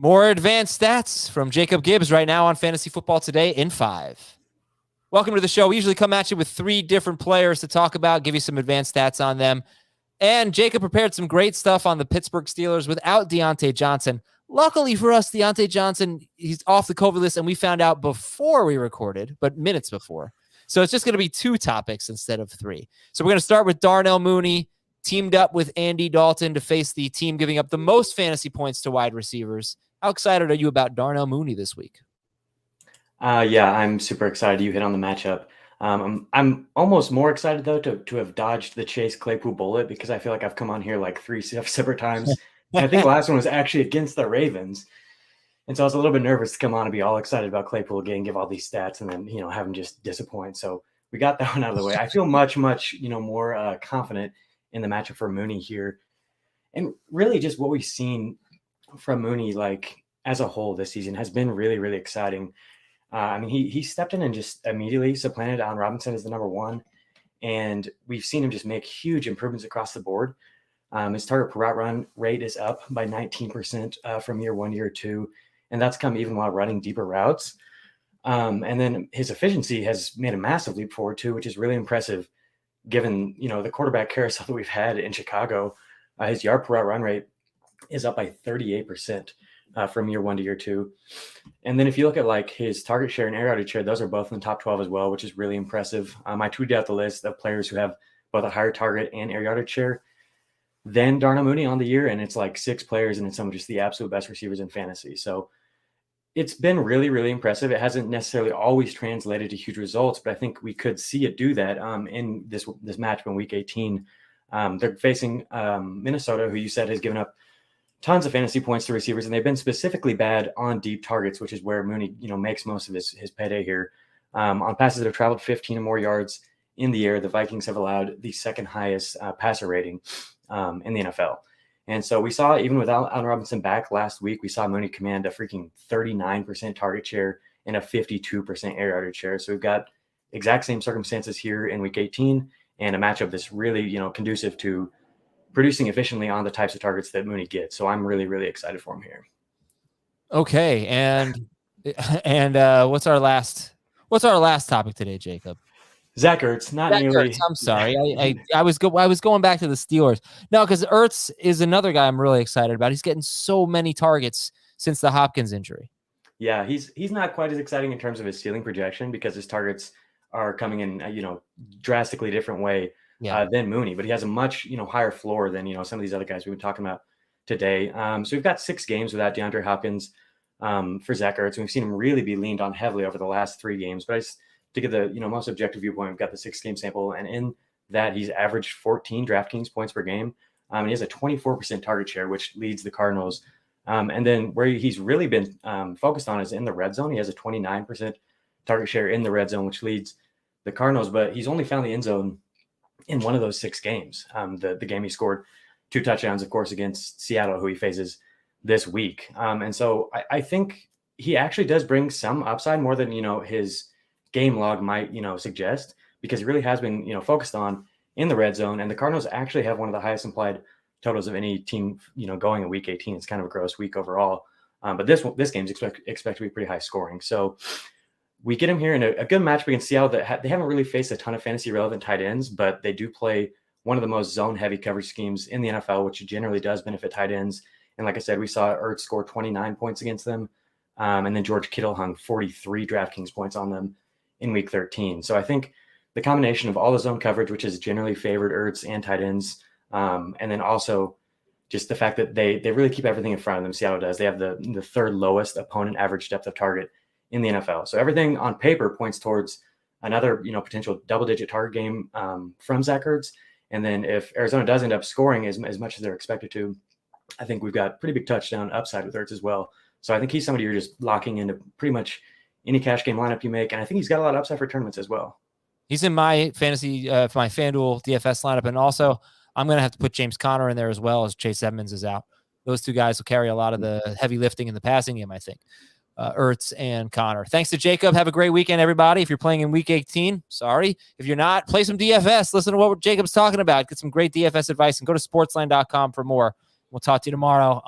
More advanced stats from Jacob Gibbs right now on Fantasy Football Today in 5. Welcome to the show. We usually come at you with 3 different players to talk about, give you some advanced stats on them. And Jacob prepared some great stuff on the Pittsburgh Steelers without Deontay Johnson. Luckily for us, Deontay Johnson, he's off the COVID list, and we found out before we recorded, but minutes before. So it's just going to be 2 topics instead of 3. So we're going to start with Darnell Mooney, teamed up with Andy Dalton to face the team giving up the most fantasy points to wide receivers. How excited are you about Darnell Mooney this week? Yeah, I'm super excited. You hit on the matchup. I'm almost more excited, though, to have dodged the Chase Claypool bullet, because I feel like I've come on here like 3 separate times. And I think the last one was actually against the Ravens. And so I was a little bit nervous to come on and be all excited about Claypool again, give all these stats, and then, have him just disappoint. So we got that one out of the way. I feel much, more confident in the matchup for Mooney here. And really just what we've seen from Mooney, like as a whole this season, has been really, really exciting. He stepped in and just immediately supplanted Allen Robinson as the number 1. And we've seen him just make huge improvements across the board. His target per route run rate is up by 19% from year 1, year 2. And that's come even while running deeper routes. And then his efficiency has made a massive leap forward too, which is really impressive given, the quarterback carousel that we've had in Chicago. His yard per route run rate is up by 38% from year 1 to year 2. And then if you look at like his target share and air yardage share, those are both in the top 12 as well, which is really impressive. I tweeted out the list of players who have both a higher target and air yardage share than Darnell Mooney on the year. And it's like 6 players, and it's some of just the absolute best receivers in fantasy. So it's been really, really impressive. It hasn't necessarily always translated to huge results, but I think we could see it do that in this matchup in Week 18. They're facing Minnesota, who you said has given up tons of fantasy points to receivers, and they've been specifically bad on deep targets, which is where Mooney, makes most of his payday here. On passes that have traveled 15 or more yards in the air, the Vikings have allowed the second highest passer rating in the NFL. And so we saw, even without Allen Robinson back last week, we saw Mooney command a freaking 39% target share and a 52% air yardage share. So we've got exact same circumstances here in Week 18, and a matchup that's really, conducive to producing efficiently on the types of targets that Mooney gets. So I'm really, really excited for him here. Okay. And what's our last topic today, Jacob? Zach Ertz, not Zach nearly. Ertz, I'm sorry. I was going back to the Steelers. No, because Ertz is another guy I'm really excited about. He's getting so many targets since the Hopkins injury. Yeah, he's not quite as exciting in terms of his ceiling projection, because his targets are coming in, drastically different way than Mooney. But he has a much, higher floor than, some of these other guys we've been talking about today. So we've got 6 games without DeAndre Hopkins for Zach Ertz. And we've seen him really be leaned on heavily over the last 3 games. But I just, to get the most objective viewpoint, we've got the 6-game sample, and in that he's averaged 14 DraftKings points per game. And he has a 24% target share, which leads the Cardinals. And then where he's really been focused on is in the red zone. He has a 29% target share in the red zone, which leads the Cardinals. But he's only found the end zone in one of those 6 games. The game he scored 2 touchdowns, of course, against Seattle, who he faces this week. And so I think he actually does bring some upside, more than his game log might suggest, because he really has been focused on in the red zone. And the Cardinals actually have one of the highest implied totals of any team going in Week 18. It's kind of a gross week overall, but this game is expect to be pretty high scoring. So we get him here in a good matchup against Seattle. That they haven't really faced a ton of fantasy relevant tight ends, but they do play one of the most zone heavy coverage schemes in the NFL, which generally does benefit tight ends. And like I said, we saw Ertz score 29 points against them, and then George Kittle hung 43 DraftKings points on them in Week 13. So I think the combination of all the zone coverage, which is generally favored Ertz and tight ends, and then also just the fact that they really keep everything in front of them. Seattle does. They have the 3rd lowest opponent average depth of target in the NFL. So everything on paper points towards another, potential double-digit target game from Zach Ertz. And then if Arizona does end up scoring as much as they're expected to, I think we've got pretty big touchdown upside with Ertz as well. So I think he's somebody you're just locking into pretty much any cash game lineup you make. And I think he's got a lot of upside for tournaments as well. He's in my fantasy, for my FanDuel DFS lineup. And also, I'm going to have to put James Conner in there as well, as Chase Edmonds is out. Those 2 guys will carry a lot of the heavy lifting in the passing game, I think. Ertz and Conner. Thanks to Jacob. Have a great weekend, everybody. If you're playing in Week 18, sorry. If you're not, play some DFS. Listen to what Jacob's talking about. Get some great DFS advice, and go to sportsline.com for more. We'll talk to you tomorrow.